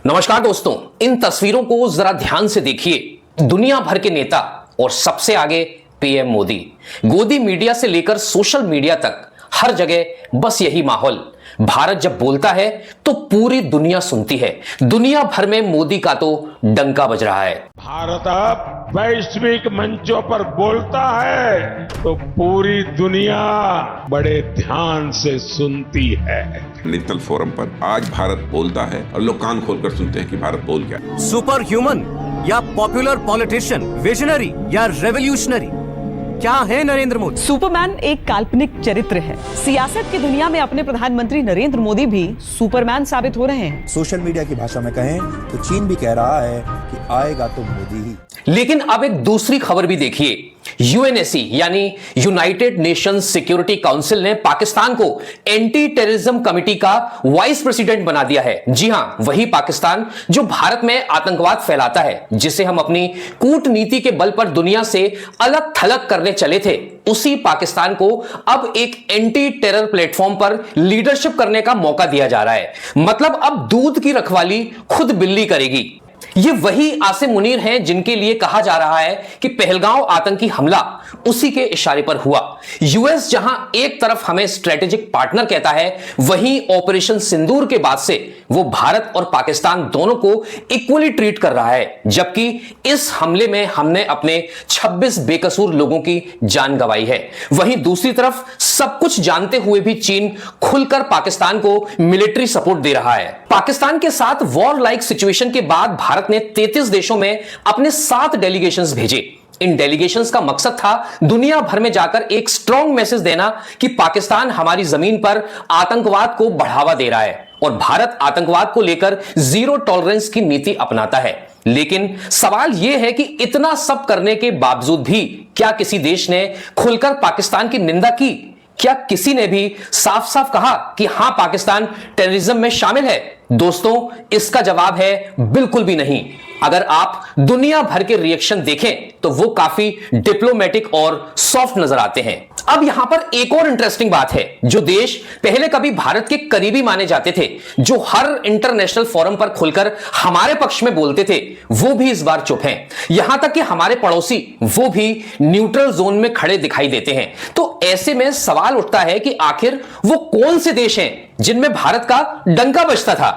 नमस्कार दोस्तों, इन तस्वीरों को जरा ध्यान से देखिए। दुनिया भर के नेता और सबसे आगे पीएम मोदी। गोदी मीडिया से लेकर सोशल मीडिया तक हर जगह बस यही माहौल। भारत जब बोलता है तो पूरी दुनिया सुनती है। दुनिया भर में मोदी का तो डंका बज रहा है। भारत अब वैश्विक मंचों पर बोलता है तो पूरी दुनिया बड़े ध्यान से सुनती है। नेशनल फोरम पर आज भारत बोलता है और लोग कान खोलकर सुनते हैं कि भारत बोल क्या। सुपर ह्यूमन या पॉपुलर पॉलिटिशियन, विजनरी या रेवोल्यूशनरी, क्या है नरेंद्र मोदी? सुपरमैन एक काल्पनिक चरित्र है। सियासत की दुनिया में अपने प्रधानमंत्री नरेंद्र मोदी भी सुपरमैन साबित हो रहे हैं। सोशल मीडिया की भाषा में कहें तो चीन भी कह रहा है कि आएगा तो मोदी ही। लेकिन अब एक दूसरी खबर भी देखिए। यूएनएससी यानी यूनाइटेड नेशंस सिक्योरिटी काउंसिल ने पाकिस्तान को एंटी टेररिज्म कमेटी का वाइस प्रेसिडेंट बना दिया है। जी हां, वही पाकिस्तान जो भारत में आतंकवाद फैलाता है, जिसे हम अपनी कूटनीति के बल पर दुनिया से अलग थलग करने चले थे। उसी पाकिस्तान को अब एक एंटी टेरर प्लेटफॉर्म पर लीडरशिप करने का मौका दिया जा रहा है। मतलब अब दूध की रखवाली खुद बिल्ली करेगी। ये वही आसिम मुनीर हैं जिनके लिए कहा जा रहा है कि पहलगांव आतंकी हमला उसी के इशारे पर हुआ। यूएस जहां एक तरफ हमें स्ट्रेटेजिक पार्टनर कहता है, वहीं ऑपरेशन सिंदूर के बाद से वो भारत और पाकिस्तान दोनों को इक्वली ट्रीट कर रहा है। जबकि इस हमले में हमने अपने 26 बेकसूर लोगों की जान गंवाई है। वहीं दूसरी तरफ सब कुछ जानते हुए भी चीन खुलकर पाकिस्तान को मिलिट्री सपोर्ट दे रहा है। पाकिस्तान के साथ वॉर लाइक सिचुएशन के बाद भारत ने 33 देशों में अपने 7 डेलीगेशंस भेजे। इन डेलीगेशंस का मकसद था दुनिया भर में जाकर एक स्ट्रॉन्ग मैसेज देना कि पाकिस्तान हमारी जमीन पर आतंकवाद को बढ़ावा दे रहा है और भारत आतंकवाद को लेकर जीरो टॉलरेंस की नीति अपनाता है। लेकिन सवाल यह है कि इतना सब करने के बावजूद भी क्या किसी देश ने खुलकर पाकिस्तान की निंदा की? क्या किसी ने भी साफ साफ कहा कि हां, पाकिस्तान टेररिज्म में शामिल है? दोस्तों, इसका जवाब है बिल्कुल भी नहीं। अगर आप दुनिया भर के रिएक्शन देखें तो वो काफी डिप्लोमेटिक और सॉफ्ट नजर आते हैं। अब यहां पर एक और इंटरेस्टिंग बात है। जो देश पहले कभी भारत के करीबी माने जाते थे, जो हर इंटरनेशनल फोरम पर खुलकर हमारे पक्ष में बोलते थे, वो भी इस बार चुप हैं। यहां तक कि हमारे पड़ोसी वो भी न्यूट्रल जोन में खड़े दिखाई देते हैं। तो ऐसे में सवाल उठता है कि आखिर वो कौन से देश हैं जिनमें भारत का डंका बजता था?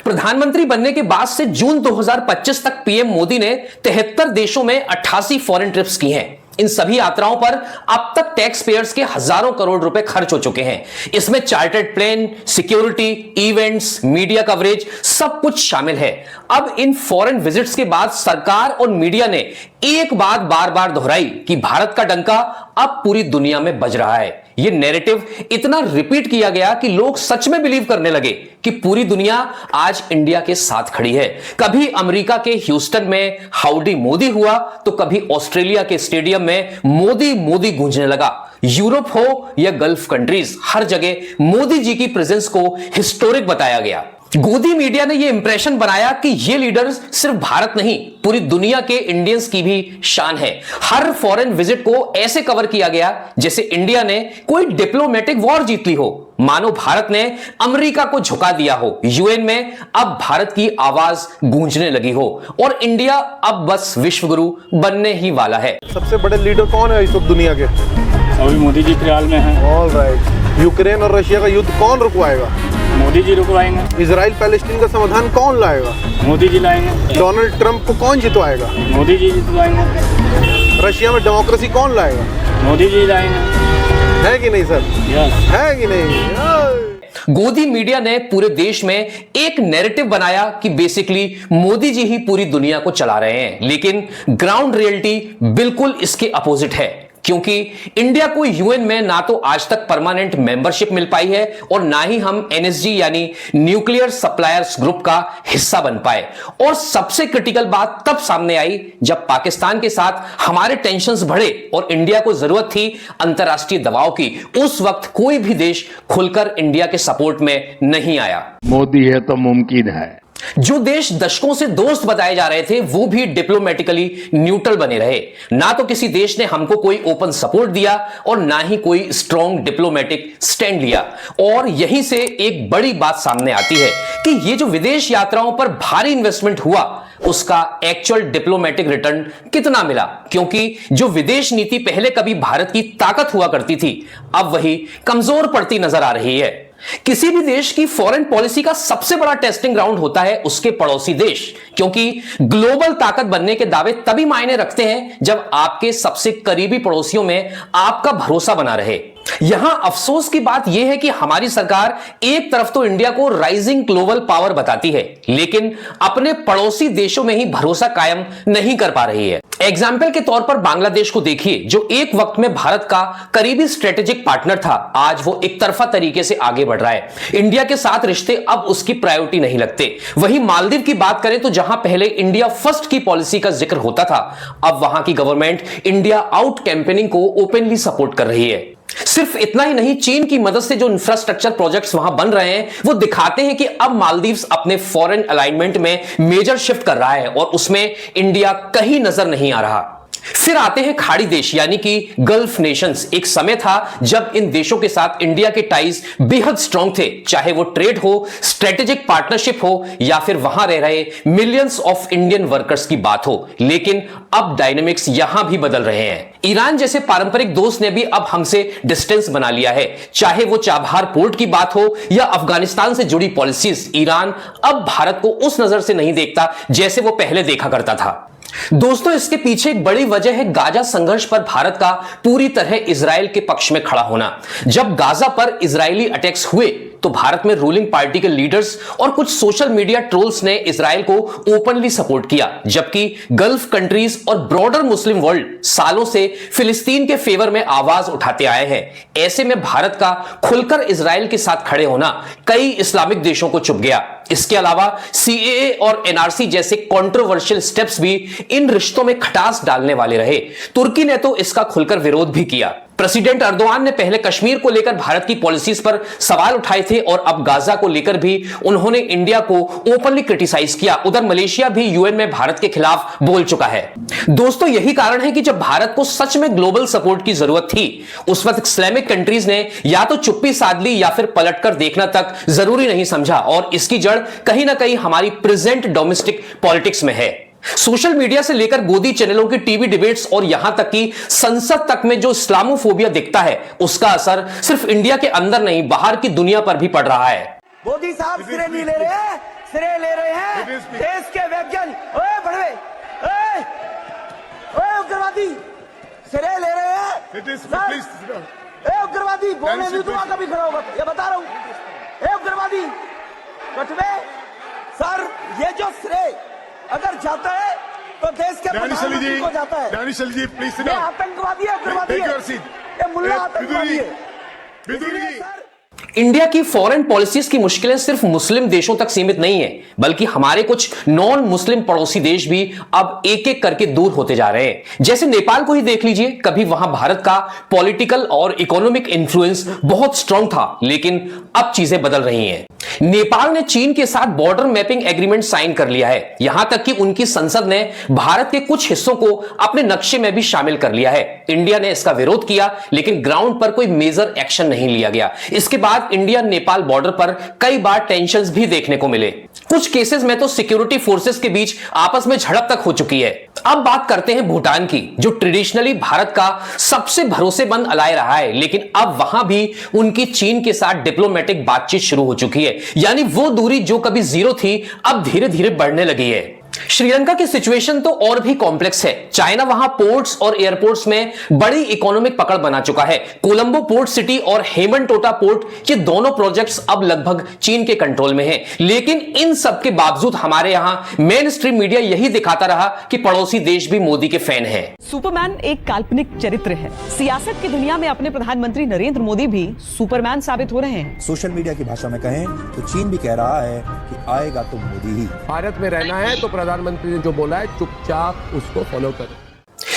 प्रधानमंत्री बनने के बाद से जून 2025 तक पीएम मोदी ने 73 देशों में 88 फॉरेन ट्रिप्स की हैं। इन सभी यात्राओं पर अब तक टैक्स पेयर्स के हजारों करोड़ रुपए खर्च हो चुके हैं। इसमें chartered plane, security, events, media coverage सब कुछ शामिल है। अब इन फॉरेन विजिट्स के बाद सरकार और मीडिया ने एक बात बार बार दोहराई कि भारत का डंका अब पूरी दुनिया में बज रहा है। यह नैरेटिव इतना रिपीट किया गया कि लोग सच में बिलीव करने लगे कि पूरी दुनिया आज इंडिया के साथ खड़ी है। कभी अमेरिका के ह्यूस्टन में हाउडी मोदी हुआ तो कभी ऑस्ट्रेलिया के स्टेडियम में मोदी मोदी गूंजने लगा। यूरोप हो या गल्फ कंट्रीज, हर जगह मोदी जी की प्रेजेंस को हिस्टोरिक बताया गया। गोदी मीडिया ने यह इंप्रेशन बनाया कि ये लीडर्स सिर्फ भारत नहीं, पूरी दुनिया के इंडियंस की भी शान है। हर फॉरेन विजिट को ऐसे कवर किया गया जैसे इंडिया ने कोई डिप्लोमेटिक वॉर जीत ली हो, मानो भारत ने अमेरिका को झुका दिया हो। यूएन में अब भारत की आवाज गूंजने लगी हो और इंडिया अब बस विश्व गुरु बनने ही वाला है। सबसे बड़े लीडर कौन है इस वक्त दुनिया के? अभी मोदी जी फिलहाल में हैं। ऑलराइट। यूक्रेन और रशिया का युद्ध कौन रुकवाएगा? मोदी जी रुकवाएंगे। इजराइल पैलेस्टीन का समाधान कौन लाएगा? मोदी जी लाएंगे। डोनाल्ड ट्रंप को कौन जितवाएगा? मोदी जी जितवाएंगे। रशिया में डेमोक्रेसी कौन लाएगा? मोदी जी लाएंगे। है कि नहीं सर? यस। है कि नहीं? गोदी मीडिया ने पूरे देश में एक नैरेटिव बनाया कि बेसिकली मोदी जी ही पूरी दुनिया को चला रहे हैं। लेकिन ग्राउंड रियलिटी बिल्कुल इसके अपोजिट है। क्योंकि इंडिया को यूएन में ना तो आज तक परमानेंट मेंबरशिप मिल पाई है और ना ही हम एनएसजी यानी न्यूक्लियर सप्लायर्स ग्रुप का हिस्सा बन पाए। और सबसे क्रिटिकल बात तब सामने आई जब पाकिस्तान के साथ हमारे टेंशन्स बढ़े और इंडिया को जरूरत थी अंतरराष्ट्रीय दबाव की। उस वक्त कोई भी देश खुलकर इंडिया के सपोर्ट में नहीं आया। मोदी है तो मुमकिन है। जो देश दशकों से दोस्त बताए जा रहे थे वो भी डिप्लोमेटिकली न्यूट्रल बने रहे। ना तो किसी देश ने हमको कोई ओपन सपोर्ट दिया और ना ही कोई स्ट्रॉन्ग डिप्लोमेटिक स्टैंड लिया। और यहीं से एक बड़ी बात सामने आती है कि ये जो विदेश यात्राओं पर भारी इन्वेस्टमेंट हुआ उसका एक्चुअल डिप्लोमेटिक रिटर्न कितना मिला, क्योंकि जो विदेश नीति पहले कभी भारत की ताकत हुआ करती थी अब वही कमजोर पड़ती नजर आ रही है। किसी भी देश की फॉरेन पॉलिसी का सबसे बड़ा टेस्टिंग ग्राउंड होता है उसके पड़ोसी देश, क्योंकि ग्लोबल ताकत बनने के दावे तभी मायने रखते हैं जब आपके सबसे करीबी पड़ोसियों में आपका भरोसा बना रहे। यहां अफसोस की बात यह है कि हमारी सरकार एक तरफ तो इंडिया को राइजिंग ग्लोबल पावर बताती है लेकिन अपने पड़ोसी देशों में ही भरोसा कायम नहीं कर पा रही है। एग्जाम्पल के तौर पर बांग्लादेश को देखिए, जो एक वक्त में भारत का करीबी स्ट्रेटेजिक पार्टनर था, आज वो एक तरफा तरीके से आगे बढ़ रहा है। इंडिया के साथ रिश्ते अब उसकी प्रायोरिटी नहीं लगते। वहीं मालदीव की बात करें तो जहां पहले इंडिया फर्स्ट की पॉलिसी का जिक्र होता था, अब वहां की गवर्नमेंट इंडिया आउट कैंपेनिंग को ओपनली सपोर्ट कर रही है। सिर्फ इतना ही नहीं, चीन की मदद से जो इंफ्रास्ट्रक्चर प्रोजेक्ट्स वहां बन रहे हैं वो दिखाते हैं कि अब मालदीव्स अपने फॉरेन अलाइनमेंट में मेजर शिफ्ट कर रहा है और उसमें इंडिया कहीं नजर नहीं आ रहा। फिर आते हैं खाड़ी देश यानी कि गल्फ नेशंस। एक समय था जब इन देशों के साथ इंडिया के टाइज बेहद स्ट्रांग थे, चाहे वो ट्रेड हो, स्ट्रेटेजिक पार्टनरशिप हो या फिर वहां रह रहे मिलियंस ऑफ इंडियन वर्कर्स की बात हो। लेकिन अब डायनेमिक्स यहां भी बदल रहे हैं। ईरान जैसे पारंपरिक दोस्त ने भी अब हमसे डिस्टेंस बना लिया है, चाहे वो चाबहार पोर्ट की बात हो या अफगानिस्तान से जुड़ी पॉलिसीज। ईरान अब भारत को उस नजर से नहीं देखता जैसे वो पहले देखा करता था। दोस्तों, इसके पीछे एक बड़ी वजह है गाजा संघर्ष पर भारत का पूरी तरह इजराइल के पक्ष में खड़ा होना। जब गाजा पर इजरायली अटैक्स हुए तो भारत में रूलिंग पार्टी के लीडर्स और कुछ सोशल मीडिया ट्रोल्स ने इजराइल को ओपनली सपोर्ट किया, जबकि गल्फ कंट्रीज और ब्रॉडर मुस्लिम वर्ल्ड सालों से फिलिस्तीन के फेवर में आवाज उठाते आए हैं। ऐसे में भारत का खुलकर इजराइल के साथ खड़े होना कई इस्लामिक देशों को चुभ गया। इसके अलावा सीएए और एनआरसी जैसे कंट्रोवर्शियल स्टेप्स भी इन रिश्तों में खटास डालने वाले रहे। तुर्की ने तो इसका खुलकर विरोध भी किया। प्रेसिडेंट अर्दोआन ने पहले कश्मीर को लेकर भारत की पॉलिसीज पर सवाल उठाए थे और अब गाजा को लेकर भी उन्होंने इंडिया को ओपनली क्रिटिसाइज किया। उधर मलेशिया भी यूएन में भारत के खिलाफ बोल चुका है। दोस्तों, यही कारण है कि जब भारत को सच में ग्लोबल सपोर्ट की जरूरत थी उस वक्त इस्लामिक कंट्रीज ने या तो चुप्पी साध ली या फिर पलटकर देखना तक जरूरी नहीं समझा। और इसकी जड़ कहीं ना कहीं हमारी प्रेजेंट डोमेस्टिक पॉलिटिक्स में है। सोशल मीडिया से लेकर गोदी चैनलों की टीवी डिबेट्स और यहां तक कि संसद तक में जो इस्लामोफोबिया दिखता है उसका असर सिर्फ इंडिया के अंदर नहीं बाहर की दुनिया पर भी पड़ रहा है। मोदी साहब सिरे नहीं ले रहे हैं, सिरे ले रहे हैं देश के वैज्ञानिक। ओए बड़वे, ओए उग्रवादी सिरे ले रहे हैं। ए उग्रवादी बोलने भी दुआ कभी खड़ा होगा, ये बता रहा हूं। ए उग्रवादी कटवे सर, ये जो श्रेय अगर जाता है तो देश के प्रधानमंत्री को जाता है। प्लीज ये आतंकवादी है, उग्रवादी है, ये मुल्ला आतंकवादी है। इंडिया की फॉरेन पॉलिसीज की मुश्किलें सिर्फ मुस्लिम देशों तक सीमित नहीं है, बल्कि हमारे कुछ नॉन मुस्लिम पड़ोसी देश भी अब एक एक करके दूर होते जा रहे हैं। जैसे नेपाल को ही देख लीजिए। कभी वहां भारत का पॉलिटिकल और इकोनॉमिक इंफ्लुएंस बहुत स्ट्रांग था, लेकिन अब चीजें बदल रही हैं। नेपाल ने चीन के साथ बॉर्डर मैपिंग एग्रीमेंट साइन कर लिया है। यहां तक कि उनकी संसद ने भारत के कुछ हिस्सों को अपने नक्शे में भी शामिल कर लिया है। इंडिया ने इसका विरोध किया, लेकिन ग्राउंड पर कोई मेजर एक्शन नहीं लिया गया। इसके बाद इंडिया नेपाल बॉर्डर पर कई बार टेंशंस भी देखने को मिले। कुछ केसेस में तो सिक्योरिटी फोर्सेस के बीच आपस में झड़प तक हो चुकी है। अब बात करते हैं भूटान की, जो ट्रेडिशनली भारत का सबसे भरोसेमंद अलाय रहा है, लेकिन अब वहां भी उनकी चीन के साथ डिप्लोमेटिक बातचीत शुरू हो चुकी है। यानी वो दूरी जो कभी जीरो थी अब धीरे धीरे बढ़ने लगी है। श्रीलंका की सिचुएशन तो और भी कॉम्प्लेक्स है। चाइना वहां पोर्ट्स और एयरपोर्ट्स में बड़ी इकोनॉमिक पकड़ बना चुका है। कोलंबो पोर्ट सिटी और हेमनटोटा पोर्ट, ये दोनों प्रोजेक्ट्स अब लगभग चीन के कंट्रोल में हैं। लेकिन इन सब के बावजूद हमारे यहां मेन स्ट्रीम मीडिया यही दिखाता रहा कि पड़ोसी देश भी मोदी के फैन हैं। सुपरमैन एक काल्पनिक चरित्र है। सियासत की दुनिया में अपने प्रधानमंत्री नरेंद्र मोदी भी सुपरमैन साबित हो रहे हैं। सोशल मीडिया की भाषा में कहें तो चीन भी कह रहा है कि आएगा तो मोदी ही। भारत में रहना है तो प्रधानमंत्री ने जो बोला है चुपचाप उसको फॉलो करो।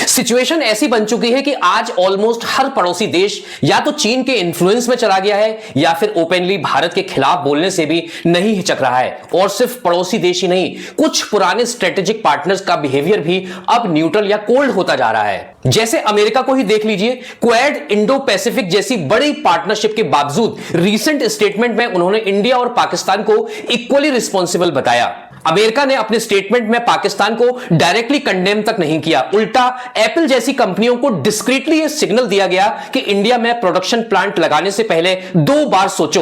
सिचुएशन ऐसी बन चुकी है कि आज ऑलमोस्ट हर पड़ोसी देश या तो चीन के इन्फ्लुएंस में चला गया है या फिर ओपनली भारत के खिलाफ बोलने से भी नहीं हिचक रहा है। और सिर्फ पड़ोसी देश ही नहीं, कुछ पुराने स्ट्रेटेजिक पार्टनर्स का बिहेवियर भी अब न्यूट्रल या कोल्ड होता जा रहा है। जैसे अमेरिका को ही देख लीजिए, क्वाड इंडो पैसिफिक जैसी बड़ी पार्टनरशिप के बावजूद रीसेंट स्टेटमेंट में उन्होंने इंडिया और पाकिस्तान को इक्वली रिस्पॉन्सिबल बताया। अमेरिका ने अपने स्टेटमेंट में पाकिस्तान को डायरेक्टली कंडेम तक नहीं किया, उल्टा एप्पल जैसी कंपनियों को डिस्क्रीटली यह सिग्नल दिया गया कि इंडिया में प्रोडक्शन प्लांट लगाने से पहले 2 बार सोचो।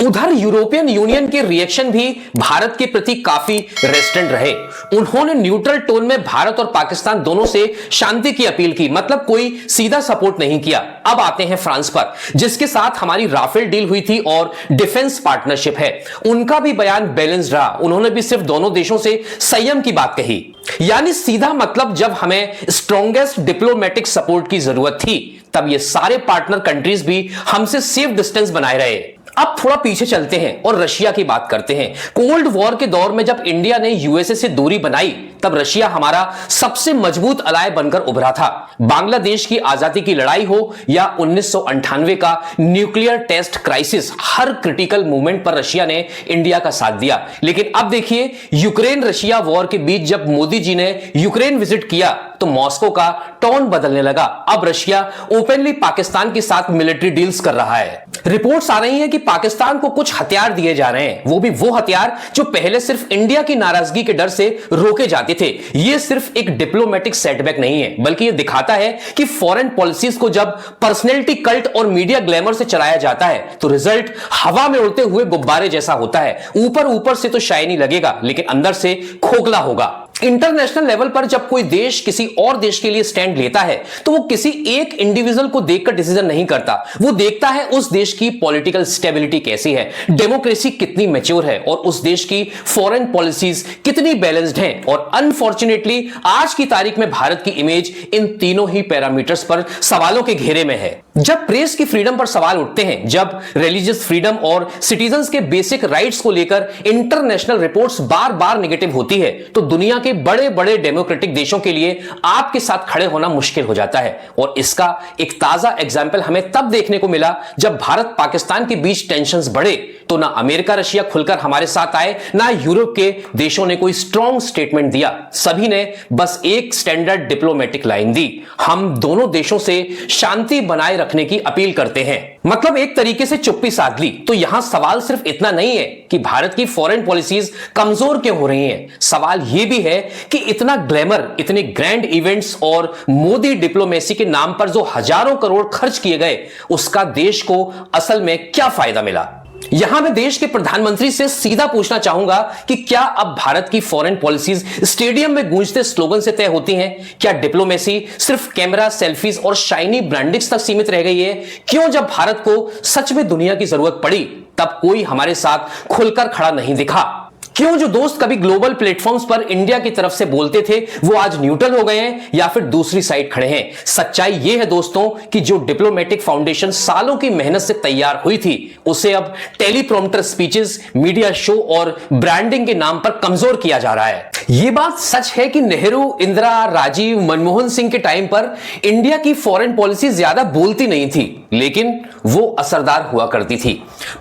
उधर यूरोपियन यूनियन के रिएक्शन भी भारत के प्रति काफी रेस्टेंट रहे। उन्होंने न्यूट्रल टोन में भारत और पाकिस्तान दोनों से शांति की अपील की, मतलब कोई सीधा सपोर्ट नहीं किया। अब आते हैं फ्रांस पर, जिसके साथ हमारी राफेल डील हुई थी और डिफेंस पार्टनरशिप है। उनका भी बयान बैलेंस्ड रहा। उन्होंने भी सिर्फ दोनों देशों से संयम की बात कही, यानी सीधा मतलब जब हमें स्ट्रॉन्गेस्ट डिप्लोमेटिक सपोर्ट की जरूरत थी तब ये सारे पार्टनर कंट्रीज भी हमसे सेफ डिस्टेंस बनाए रहे। अब थोड़ा पीछे चलते हैं और रशिया की बात करते हैं। कोल्ड वॉर के दौर में जब इंडिया ने यूएसए से दूरी बनाई तब रशिया हमारा सबसे मजबूत अलाय बनकर उभरा था। बांग्लादेश की आजादी की लड़ाई हो या 1998 का न्यूक्लियर टेस्ट क्राइसिस, हर क्रिटिकल मूवमेंट पर रशिया ने इंडिया का साथ दिया। लेकिन अब देखिए, यूक्रेन रशिया वॉर के बीच जब मोदी जी ने यूक्रेन विजिट किया तो मॉस्को का टोन बदलने लगा। अब रशिया ओपनली पाकिस्तान के साथ मिलिट्री डील्स कर रहा है। रिपोर्ट्स आ रही हैं कि पाकिस्तान को कुछ हथियार दिए जा रहे हैं, वो भी वो हथियार जो पहले सिर्फ इंडिया की नाराजगी के डर से रोके जाते थे। ये सिर्फ एक डिप्लोमेटिक सेटबैक नहीं है, बल्कि ये दिखाता है कि फॉरेन पॉलिसीज को जब पर्सनैलिटी कल्ट और मीडिया ग्लैमर से चलाया जाता है तो रिजल्ट हवा में उड़ते हुए गुब्बारे जैसा होता है। ऊपर से तो शाइनी लगेगा लेकिन अंदर से खोखला होगा। इंटरनेशनल लेवल पर जब कोई देश किसी और देश के लिए स्टैंड लेता है तो वो किसी एक इंडिविजुअल को देखकर डिसीजन नहीं करता, वो देखता है उस देश की पॉलिटिकल स्टेबिलिटी कैसी है, डेमोक्रेसी कितनी मैच्योर है और उस देश की फॉरेन पॉलिसीज कितनी बैलेंस्ड हैं। और अनफॉर्चुनेटली आज की तारीख में भारत की इमेज इन तीनों ही पैरामीटर्स पर सवालों के घेरे में है। जब प्रेस की फ्रीडम पर सवाल उठते हैं, जब रिलीजियस फ्रीडम और सिटीजन्स के बेसिक राइट्स को लेकर इंटरनेशनल रिपोर्ट्स बार बार नेगेटिव होती है तो दुनिया के बड़े बड़े डेमोक्रेटिक देशों के लिए आपके साथ खड़े होना मुश्किल हो जाता है। और इसका एक ताजा एग्जाम्पल हमें तब देखने को मिला जब भारत पाकिस्तान के बीच टेंशंस बढ़े तो ना अमेरिका रशिया खुलकर हमारे साथ आए, ना यूरोप के देशों ने कोई स्ट्रॉन्ग स्टेटमेंट दिया। सभी ने बस एक स्टैंडर्ड डिप्लोमेटिक लाइन दी, हम दोनों देशों से शांति बनाए रखने की अपील करते हैं। मतलब एक तरीके से चुप्पी साध ली। तो यहां सवाल सिर्फ इतना नहीं है कि भारत की फॉरेन पॉलिसीज कमजोर क्यों हो रही हैं, सवाल यह भी है कि इतना ग्लैमर, इतने ग्रैंड इवेंट्स और मोदी डिप्लोमेसी के नाम पर जो हजारों करोड़ खर्च किए गए उसका देश को असल में क्या फायदा मिला। यहां मैं देश के प्रधानमंत्री से सीधा पूछना चाहूंगा कि क्या अब भारत की फॉरेन पॉलिसीज स्टेडियम में गूंजते स्लोगन से तय होती हैं? क्या डिप्लोमेसी सिर्फ कैमरा, सेल्फीज और शाइनी ब्रांडिंग्स तक सीमित रह गई है? क्यों जब भारत को सच में दुनिया की जरूरत पड़ी तब कोई हमारे साथ खुलकर खड़ा नहीं दिखा? क्यों जो दोस्त कभी ग्लोबल प्लेटफॉर्म्स पर इंडिया की तरफ से बोलते थे वो आज न्यूट्रल हो गए हैं या फिर दूसरी साइड खड़े हैं? सच्चाई यह है दोस्तों कि जो डिप्लोमेटिक फाउंडेशन सालों की मेहनत से तैयार हुई थी उसे अब टेलीप्रॉम्प्टर स्पीचेस, मीडिया शो और ब्रांडिंग के नाम पर कमजोर किया जा रहा है। यह बात सच है कि नेहरू, इंदिरा, राजीव, मनमोहन सिंह के टाइम पर इंडिया की फॉरेन पॉलिसी ज्यादा बोलती नहीं थी लेकिन वो असरदार हुआ करती थी।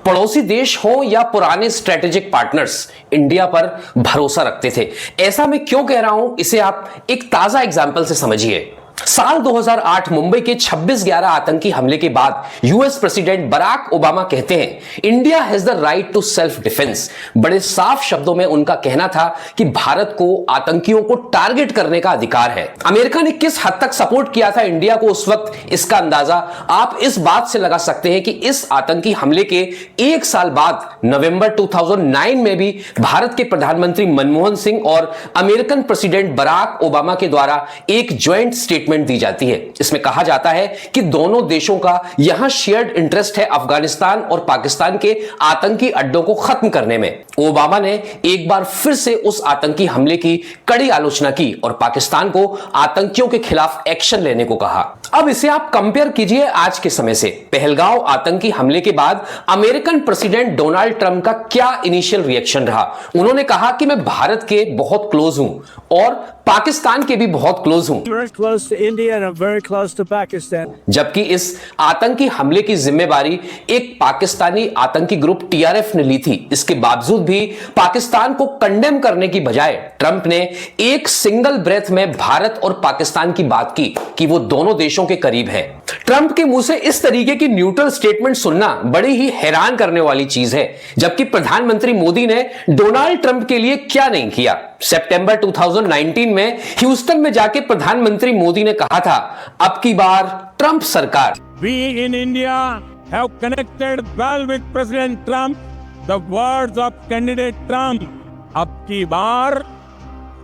पड़ोसी देश हो या पुराने स्ट्रेटेजिक पार्टनर्स इंडिया पर भरोसा रखते थे। ऐसा मैं क्यों कह रहा हूं, इसे आप एक ताजा एग्जांपल से समझिए। साल 2008 मुंबई के 26/11 आतंकी हमले के बाद यूएस प्रेसिडेंट बराक ओबामा कहते हैं India has the right to self defence. बड़े साफ शब्दों में उनका कहना था कि भारत को आतंकियों को टारगेट करने का अधिकार है। अमेरिका ने किस हद तक सपोर्ट किया था इंडिया को उस वक्त, इसका अंदाजा आप इस बात से लगा सकते हैं कि इस आतंकी हमले के एक साल बाद नवंबर 2009 में भी भारत के प्रधानमंत्री मनमोहन सिंह और अमेरिकन प्रेसिडेंट बराक ओबामा के द्वारा एक ज्वाइंट स्टेटमेंट दी जाती है इसमें कहा जाता है कि दोनों देशों का यहां शेयर्ड इंटरेस्ट है अफगानिस्तान और पाकिस्तान के आतंकी अड्डों को खत्म करने में। ओबामा ने एक बार फिर से उस आतंकी हमले की कड़ी आलोचना की और पाकिस्तान को आतंकियों के खिलाफ एक्शन लेने को कहा। अब इसे आप कंपेयर कीजिए आज के समय से। पहलगांव आतंकी हमले के बाद अमेरिकन प्रेसिडेंट डोनाल्ड ट्रंप का क्या इनिशियल रिएक्शन रहा? उन्होंने कहा कि मैं भारत के बहुत क्लोज हूं और पाकिस्तान के भी बहुत क्लोज हूं। जबकि इस आतंकी हमले की जिम्मेदारी एक पाकिस्तानी आतंकी ग्रुप टीआरएफ ने ली थी। इसके बावजूद भी पाकिस्तान को कंडेम करने की बजाय ट्रंप ने एक सिंगल ब्रेथ में भारत और पाकिस्तान की बात की कि वो दोनों देशों के करीब है। ट्रंप के मुंह से इस तरीके की न्यूट्रल स्टेटमेंट सुनना बड़ी ही हैरान करने वाली चीज है, जबकि प्रधानमंत्री मोदी ने डोनाल्ड ट्रंप के लिए क्या नहीं किया। सितंबर 2019 में ह्यूस्टन में जाके प्रधानमंत्री मोदी ने कहा था, अब की बार ट्रंप सरकार। We in India have connected well with President Trump. The words of candidate Trump. अब की बार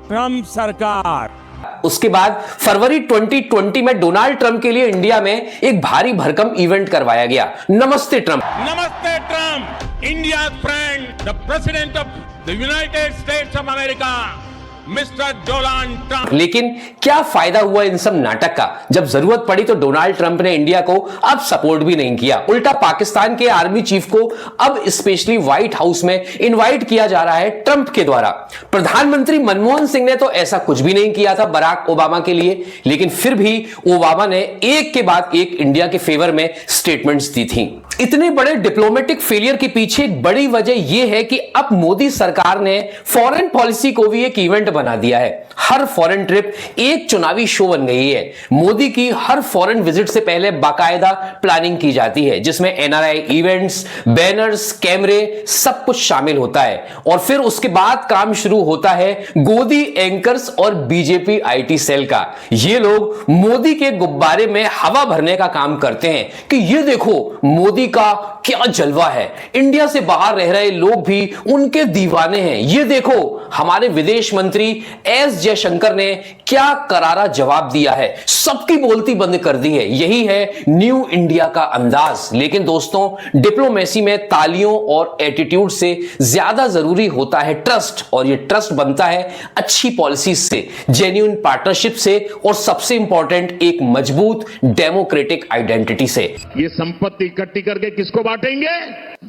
ट्रंप सरकार। उसके बाद फरवरी 2020 में डोनाल्ड ट्रंप के लिए इंडिया में एक भारी भरकम इवेंट करवाया गया, नमस्ते ट्रंप। नमस्ते Trump, India friend, the president of the United states of America, mister Donald Trump. लेकिन क्या फायदा हुआ इन सब नाटक का? जब जरूरत पड़ी तो डोनाल्ड ट्रंप ने इंडिया को अब सपोर्ट भी नहीं किया। उल्टा पाकिस्तान के आर्मी चीफ को अब स्पेशली व्हाइट हाउस में इनवाइट किया जा रहा है ट्रंप के द्वारा। प्रधानमंत्री मनमोहन सिंह ने तो ऐसा कुछ भी नहीं किया था बराक ओबामा के लिए, लेकिन फिर भी ओबामा ने एक के बाद एक इंडिया के फेवर में स्टेटमेंट्स दी थी। इतने बड़े डिप्लोमेटिक फेलियर के पीछे एक बड़ी वजह यह है कि अब मोदी सरकार ने फॉरेन पॉलिसी को भी एक इवेंट बना दिया है। हर फॉरेन ट्रिप एक चुनावी शो बन गई है। मोदी की हर फॉरेन विजिट से पहले बाकायदा प्लानिंग की जाती है, जिसमें एनआरआई इवेंट्स, बैनर्स, कैमरे सब कुछ शामिल होता है। और फिर उसके बाद काम शुरू होता है गोदी एंकर्स और बीजेपी आईटी सेल का। ये लोग मोदी के गुब्बारे में हवा भरने का काम करते हैं कि ये देखो मोदी का क्या जलवा है, इंडिया से बाहर रह रहे लोग भी उनके दीवाने हैं। ये देखो हमारे विदेश मंत्री एस जयशंकर ने क्या करारा जवाब दिया है, सबकी बोलती बंद कर दी है। यही है न्यू इंडिया का अंदाज। लेकिन दोस्तों, डिप्लोमेसी में तालियों और एटीट्यूड से ज्यादा जरूरी होता है ट्रस्ट, और ये ट्रस्ट बनता है अच्छी पॉलिसीज से, जेन्युइन पार्टनरशिप से, और सबसे इंपॉर्टेंट एक मजबूत डेमोक्रेटिक आइडेंटिटी से। ये संपत्ति इकट्ठी करके किसको बांटेंगे?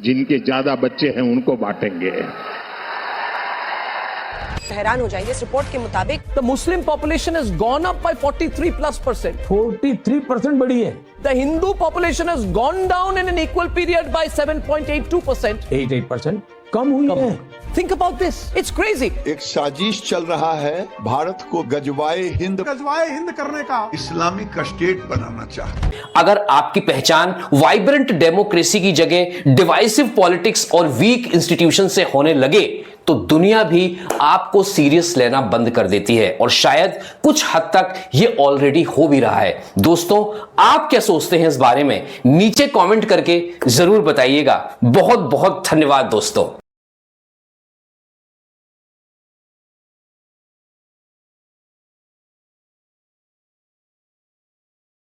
जिनके ज्यादा बच्चे हैं उनको बांटेंगे। हैरान हो जाएंगे। इस रिपोर्ट के मुताबिक The Muslim population has gone up by 43+%. 43% बढ़ी है। The Hindu population has gone down in an equal period by 7.82%. 8% कम हुई है। Think about this. It's crazy. एक साजिश चल रहा है भारत को गजवाए हिंद करने का, इस्लामिक स्टेट बनाना चाहते। अगर आपकी पहचान वाइब्रेंट डेमोक्रेसी की जगह डिवाइसिव पॉलिटिक्स और वीक इंस्टीट्यूशन से होने लगे तो दुनिया भी आपको सीरियस लेना बंद कर देती है, और शायद कुछ हद तक ये ऑलरेडी हो भी रहा है। दोस्तों, आप क्या सोचते हैं इस बारे में? नीचे कमेंट करके जरूर बताइएगा। बहुत बहुत धन्यवाद दोस्तों।